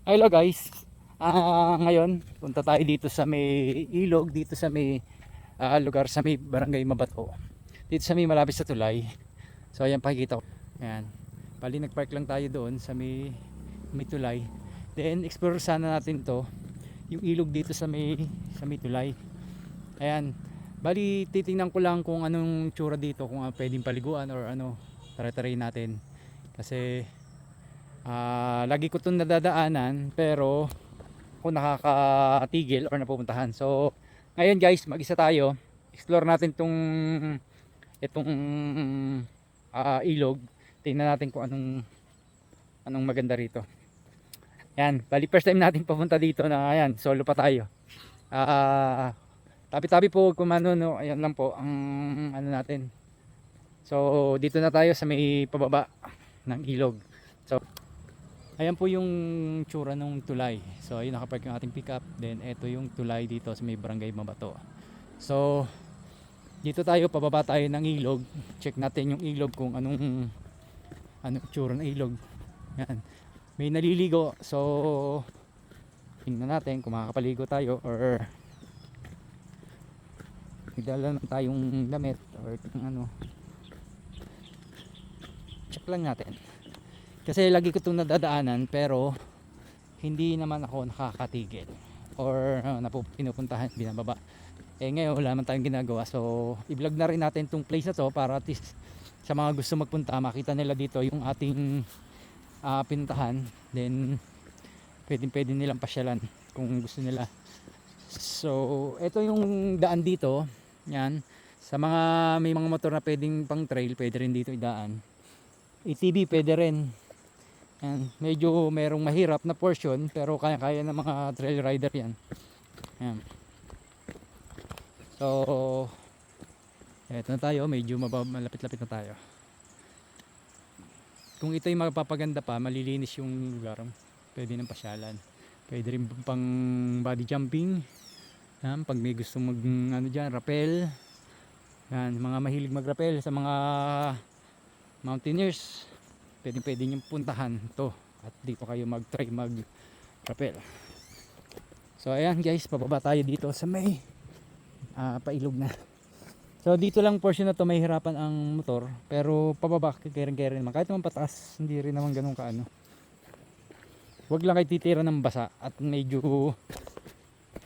Hello guys. Ngayon punta tayo dito sa may ilog, dito sa may lugar sa may Barangay Mabato. Dito sa may malapit sa tulay. So ayan pakikita ko. Ayan. Bali nagpark lang tayo doon sa may tulay. Then explore sana natin to, yung ilog dito sa may tulay. Ayan. Bali titingnan ko lang kung anong tsura dito, kung pwedeng paliguan or ano. Try natin. Kasi lagi ko itong nadadaanan pero kung nakakatigil or napupuntahan. So ngayon guys, mag-isa tayo, explore natin itong ilog. Tingnan natin kung anong maganda rito. Yan, bali first time natin papunta dito na ayan, solo pa tayo. Tabi-tabi po kumano, no, ayan lang po ang ano natin. So dito na tayo sa may pababa ng ilog. So ayan po yung tsura ng tulay. So ayun, nakapark yung ating pickup. Then ito yung tulay dito sa may Barangay Mabato. So dito tayo, pababa tayo ng ilog. Check natin yung ilog kung anong tsura ng ilog. Yan. May naliligo. So tingnan natin kung makakapaligo tayo or magdala na tayong damit or ano. Check lang natin. Kasi lagi ko itong nadadaanan pero hindi naman ako nakakatigil or pinupuntahan, binababa. Ngayon wala naman tayong ginagawa, so i-vlog na rin natin itong place na to para at least sa mga gusto magpunta makita nila dito yung ating pinuntahan. Then pwede nilang pasyalan kung gusto nila. So ito yung daan dito. Yan, sa mga may mga motor na pwedeng pang trail, pwede rin dito idaan. ATV pwede rin. Yan, medyo merong mahirap na portion pero kaya-kaya ng mga trail rider yan. Yan. So eto na tayo, medyo malapit-lapit na tayo. Kung ito yung magpapaganda pa, malilinis yung lugar, pwede ng pasyalan. Pwede rin pang body jumping. Yan, pag may gusto mag ano dyan, rappel. Yan, mga mahilig mag rappel sa mga mountaineers, pwede nyo puntahan to at dito kayo mag try mag rappel. So ayan guys, pababa tayo dito sa may pailog na. So dito lang portion na to may hirapan ang motor, pero pababa kaya naman, kahit naman pataas hindi rin naman ganun kaano. Huwag lang kayo titira ng basa at medyo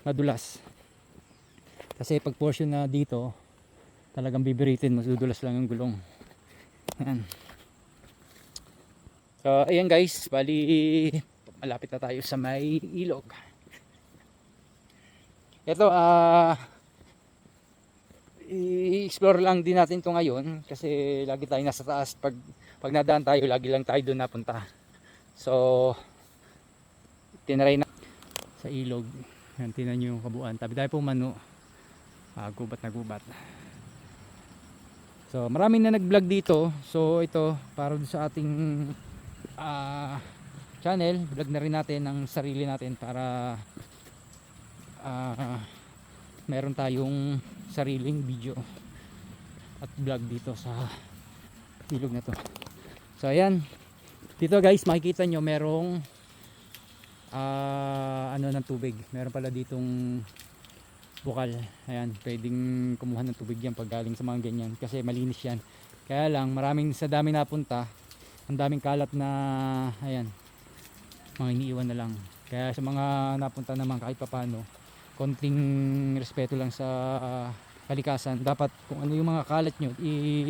madulas, kasi pag portion na dito talagang bibiritin, madudulas lang yung gulong. Ayan. So ayan guys, bali malapit na tayo sa may ilog. Ito i-explore lang din natin to ngayon kasi lagi tayo nasa taas. Pag nadaan tayo, lagi lang tayo doon napunta. So tinry na sa ilog. Yan, tingnan nyo yung kabuuan. Tabi tayo pong mano, gubat na gubat. So maraming na nag-vlog dito. So ito para sa ating channel, vlog na rin natin ng sarili natin para meron tayong sariling video at vlog dito sa ilog na to. So ayan, dito guys makikita nyo merong ano ng tubig. Meron pala ditong bukal. Ayan, pwedeng kumuha ng tubig yan pag galing sa mga ganyan kasi malinis yan. Kaya lang sa daming napunta, ang daming kalat na ayan, mga iniiwan na lang. Kaya sa mga napunta naman, kahit papano konting respeto lang sa kalikasan. Dapat kung ano yung mga kalat nyo,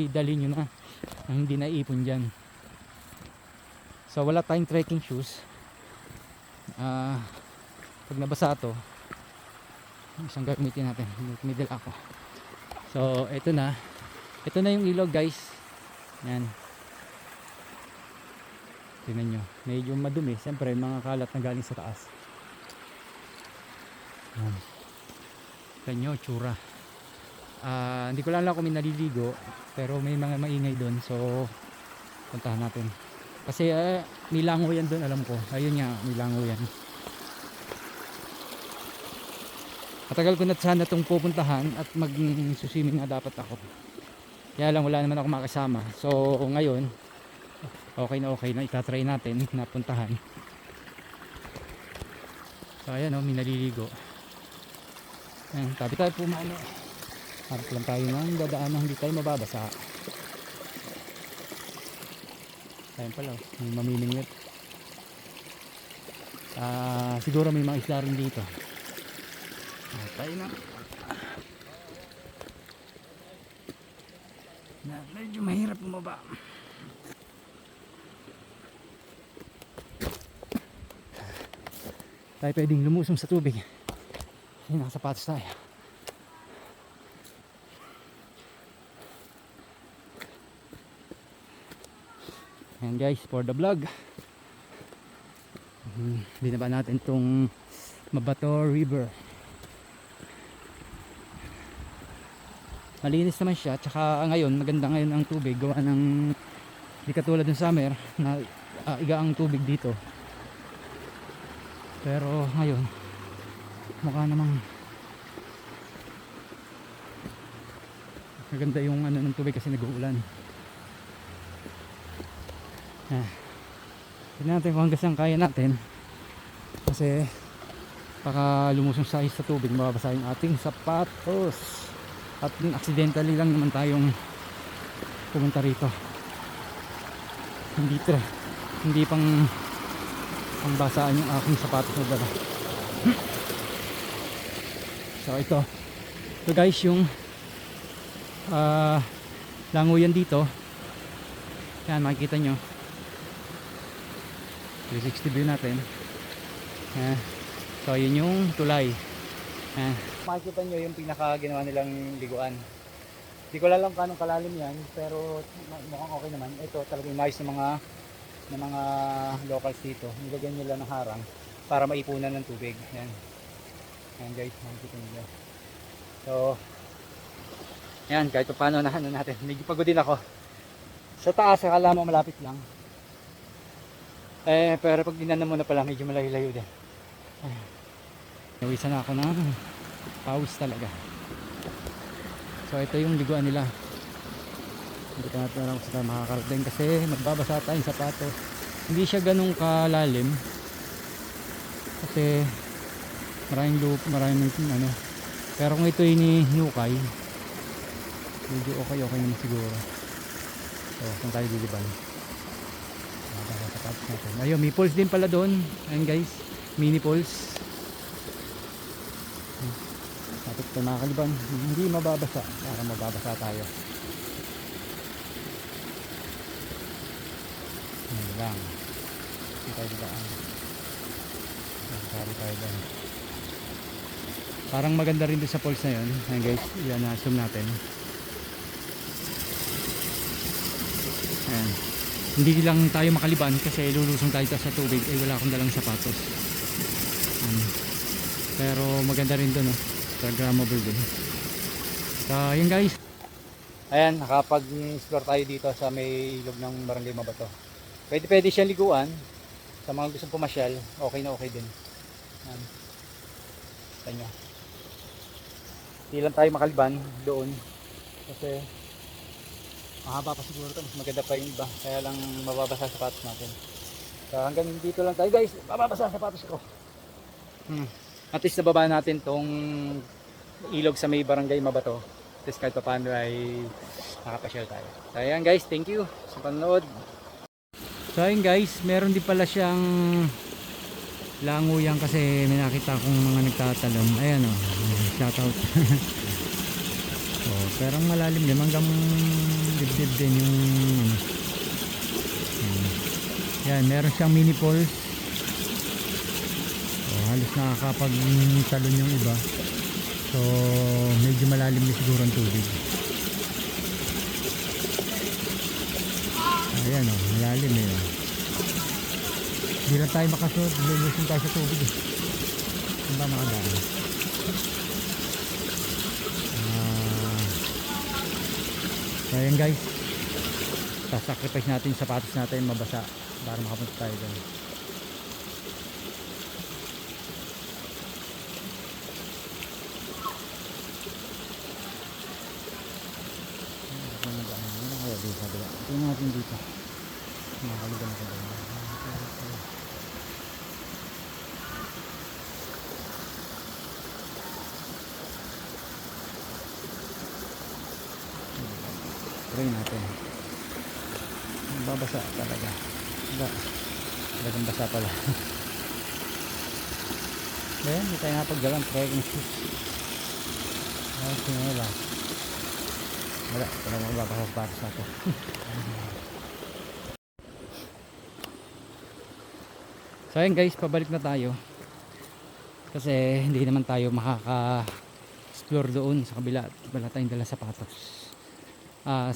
idalhin nyo na, hindi na ipon dyan. So wala tayong trekking shoes. Pag nabasa to, isang gamitin natin, middle ako. So ito na yung ilog guys. Yan, tingnan nyo, medyo madumi, siyempre mga kalat na galing sa taas. Tingnan nyo tsura. Hindi ko lang kung may naliligo pero may mga maingay doon, so puntahan natin kasi nilango yan doon, alam ko. Ayun nga, nilango yan. Matagal ko na sana itong pupuntahan at mag-swimming na dapat ako, kaya lang wala naman ako makasama. So ngayon okay na itatry natin na puntahan. So ayan may naliligo. Ayan, tabi tayo pumalo. Harap lang tayo ng dadaan na hindi tayo mababasa. Ayan pala, may mamimingwit. Siguro may mga isla rin dito. Tayo na. Medyo mahirap bumaba. Tayo pwedeng lumusong sa tubig. Ay, nakasapatos tayo. Ayan guys, for the vlog. Binaba natin itong Mabato River. Malinis naman siya, tsaka ngayon maganda ngayon ang tubig, gawa ng di katulad ng summer na iga ang tubig dito. Pero ngayon mukha namang maganda yung ng tubig kasi nag-uulan. Tignan natin kung hanggang saan kaya natin, kasi baka lumusong sa tubig mababasa yung ating sapatos. At accidentally lang naman tayong pumunta rito. Hindi pang basaan yung aking sapatos na dala. So ito guys yung languyan dito. Yan, makikita nyo 360 view natin. So yun yung tulay. Makikita nyo yung pinaka ginawa nilang liguan. Hindi ko alam kung kalalim yan, pero mukhang okay naman. Ito talagang mais ng mga locals dito. Nilagyan nila ng harang para maipunan ng tubig. Yan. Yan guys, makikita nyo. So yan, kahit pa paano natin. Medyo pagod din ako. Sa taas, akala mo malapit lang. Pero pag dinaanan mo na pala, medyo malayo-layo din. Nawisan na ako ng pawis talaga. So ito yung liguan nila. Hindi ka natin alam kung makakarating kasi magbabasa tayong sapatos. Hindi siya ganun kalalim kasi maraming loop, maraming pero kung ito hinukay medyo okay naman siguro. So kung tayo liliban magbabasa sapatos natin. Ayun, may pools din pala doon. Ayun guys, mini pools. Tapos ito makakaliban, hindi mababasa para mababasa tayo. Yan lang. Hindi tayo daan. Sari tayo daan. Parang maganda rin doon sa falls na yun. Ayan guys, yan na zoom natin. Ayan. Hindi lang tayo makaliban kasi lulusong tayo sa tubig. Wala akong dalang sapatos. Pero maganda rin doon. Instagramable din. So yun guys, ayan, nakapag-explore tayo dito sa may ilog ng Barangay Mabato. Pwede siyang liguan sa mga gustong pumasyal. Okay na okay din. Tanyo, hindi lang tayo makaliban doon kasi mahaba pa siguro ito. Mas maganda pa yung iba, kaya lang mababasa sa sapatos natin. So hanggang dito lang tayo guys. Mababasa sa sapatos ko. At least nababa natin tong ilog sa may Barangay Mabato. At least kahit pa paano ay nakapasyal tayo. So ayan guys, thank you sa panonood. So ayan guys, meron din pala siyang languyan kasi may nakita akong mga nagtatalon. Ayan shoutout. Pero malalim din, hanggang dibdib din yung yan, meron siyang mini falls. Halos nakakapag-talon yung iba. So medyo malalim din siguro ang tubig. Ayan malalim Hindi lang tayo makasunod, lulusin tayo sa tubig Saan ba makadaan? So ayan guys, sasacrifice natin yung sapatos natin mabasa para makapunta tayo doon. Tingnan natin dito. Nakakaliban ako doon. try natin. Babasa talaga. Talagang basa pala. Ayan, hindi tayo napagdalang trekking shoes. Ayan, sinela. Wala, talagang magbabasa para sa ito. So ayan guys, pabalik na tayo. Kasi hindi naman tayo makaka-explore doon sa kabila. Wala tayong dala sapatos.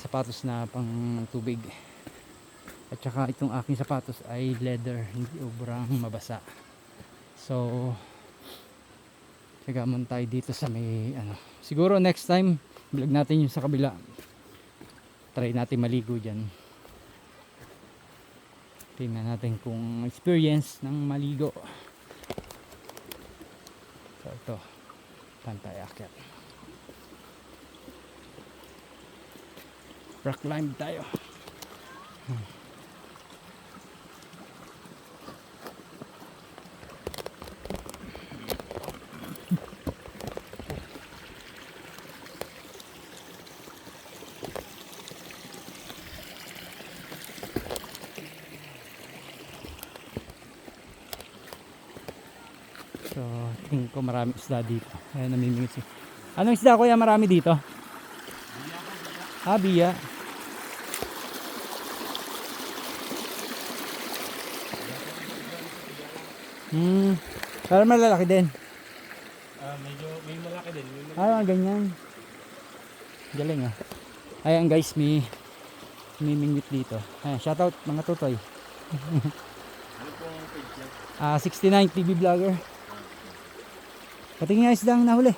Sapatos na pang tubig. At saka itong aking sapatos ay leather, hindi obrang mabasa. So tigamon tayo dito sa may ano. Siguro next time vlog natin yung sa kabila. Try natin maligo diyan. Tingnan natin kung experience ng maligo. So ito, pantay akyat. Rock climb tayo. So, tingin ko marami isda dito. Ayan, namimingit siya. Anong isda kuya marami dito? Biya. Parang malalaki din. Medyo may malaki din. Ganyan. Galing ah. Ayan guys, may mimingwit dito. Ayan, shoutout mga tutoy. Ano pong page yan? 69 TV vlogger. Patingin nga isdang nahuli.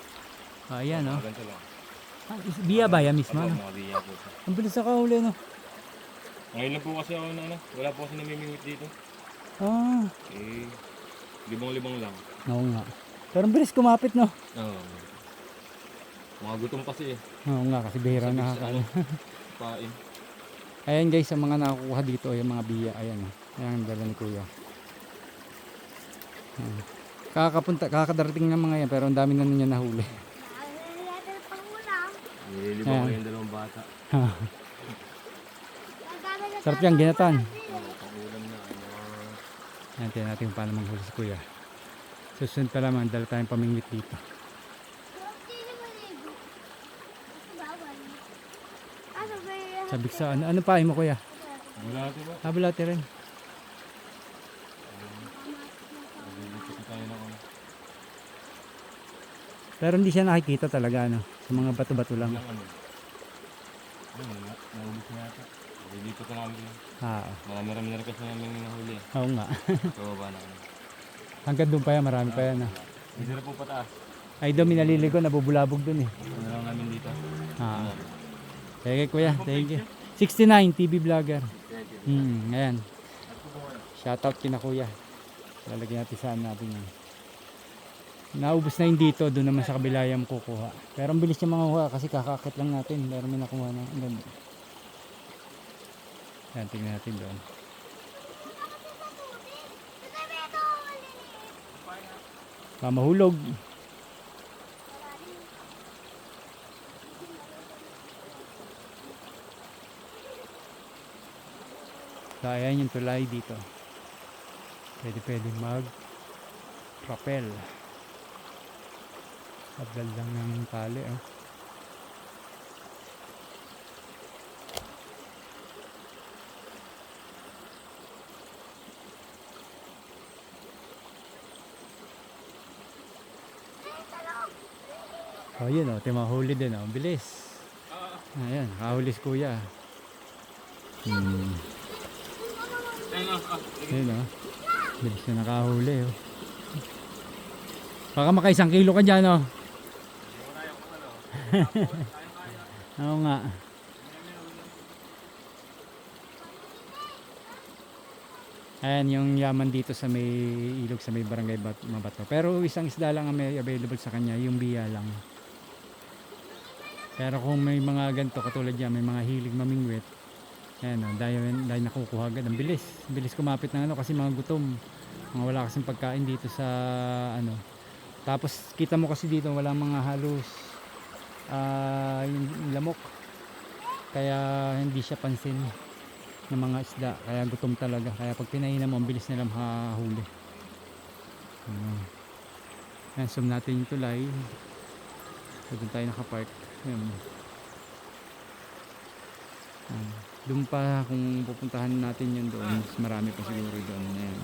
Ayan oh. Ganito lang. Biya ba yan mismo? Ako, No? mga biya po siya. Ang bilis sa kahuli no. Ngayon lang po kasi ako na ano. Wala po kasi namimingwit dito. Libang-libang lang. Oo nga. Pero ang bilis kumapit no. Oo. Mga gutom kasi eh. Oo nga kasi bihira Sabi na sa ano, pain. Ayan guys, ang mga nakukuha dito ay mga biya. Ayan oh. Ayan ang dala ni kuya. Kakadarating ng mga yan pero ang dami na niya nahuli. Nililibang ko yung dalawang bata. Sarap yan, ginatan. Oo, pangulam na. Natin natin paano manghuli si kuya. Susunod pa lamang, dala tayong pamingwit dito. Sabik sa ano pa mo kuya? Wala ito ba? Bulati rin. Nililipot tayo na ano. Pero hindi siya nakikita talaga ano. Sa mga bato-bato lang. Ilang ano. Naubos na yata. Nililipot na kami. Marami-rami na rin kasi namin nahuli. Oo nga. So, ba na ano. Hanggang doon pa yan, marami pa yan. Hindi na po pataas. Ay doon, minaliligo, nabubulabog doon eh. Ano lang namin dito. Thank you kuya, thank you. 69 TV vlogger. Ayan. Shoutout kina kuya. Lalagyan natin saan natin yan. Naubos na yung dito, doon naman sa kabila yung kukuha. Pero ang bilis niya mga kasi kakakit lang natin. Pero may nakuha na. Ang ganda. Ayan, tingnan natin doon. Mahulog. So ayan yung tulay dito. Pwede mag rappel. Abdal lang ng tali oh. Oh yun oh, timahuli din oh, bilis. Ayan, kahuli si kuya. Ayun oh. Bilis na nakahuli oh. Baka maka 1 kilo ka dyan oh. Oo nga. Ayan yung yaman dito sa may ilog sa may barangay Mabato. Pero isang isda lang ang may available sa kanya, yung biya lang. Pero kung may mga ganito katulad yan, may mga hilig mamingwit. Ayan o, dahil nakukuha agad. Ang bilis. Bilis kumapit ng ano kasi mga gutom. Mga wala kasing pagkain dito sa ano. Tapos kita mo kasi dito walang mga halos yung lamok. kaya hindi siya pansin ng mga isda, kaya gutom talaga, kaya pag pinainan mo ang bilis nila makahuli. Yan, zoom natin yung tulay. So, doon tayo nakapark. Yan. Doon pa kung pupuntahan natin yun doon, mas marami pa siguro doon. Yan.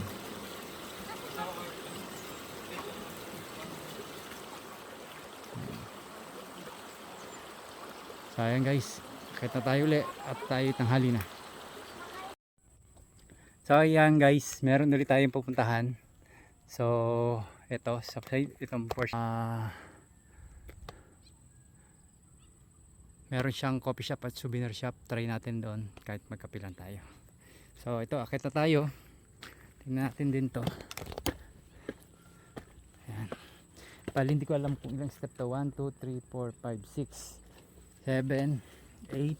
So ayan guys, kita tayo ulit at tayo tanghali na. So ayan guys, meron ulit tayong pupuntahan. So ito, sa side, itong portion. Meron siyang coffee shop at souvenir shop. Try natin doon kahit magkapilan tayo. So ito, akit na tayo. Tingnan natin din to. Ayan. Bali hindi ko alam kung ilang step to. 1, 2, 3, 4, 5, 6 7, 8,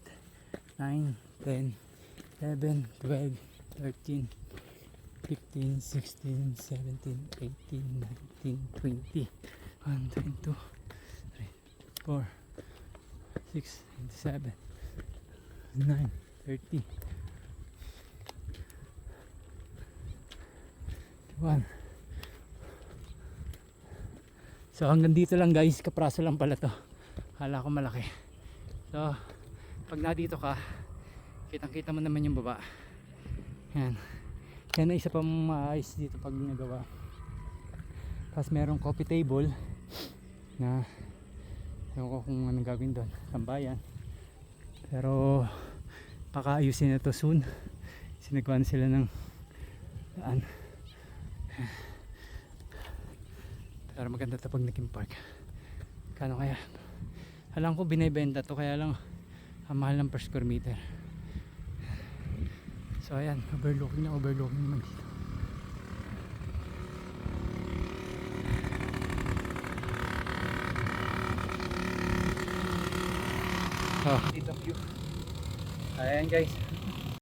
9, 10, 11, 12, 13, 15, 16, 17, 18, 19, 20, 1, 2, 3, 4, 6, 7, 9, 30, 1. So hanggang dito lang guys, kapraso lang pala to. Hala ko malaki. So pag nadito ka, kitang kita mo naman yung baba. Yan. Yan na isa pang maayos dito pag nagawa. Tapos merong coffee table na ewan ko kung anong gagawin doon, tambayan. Pero pakaayusin na to soon. Sinagawa na sila ng daan. Pero maganda to pag naging park. Kano kaya? Alam ko binibenta to, kaya lang ang mahal ng per square meter. So ayan, overlooking naman dito. Oh, dito view. Ayan guys,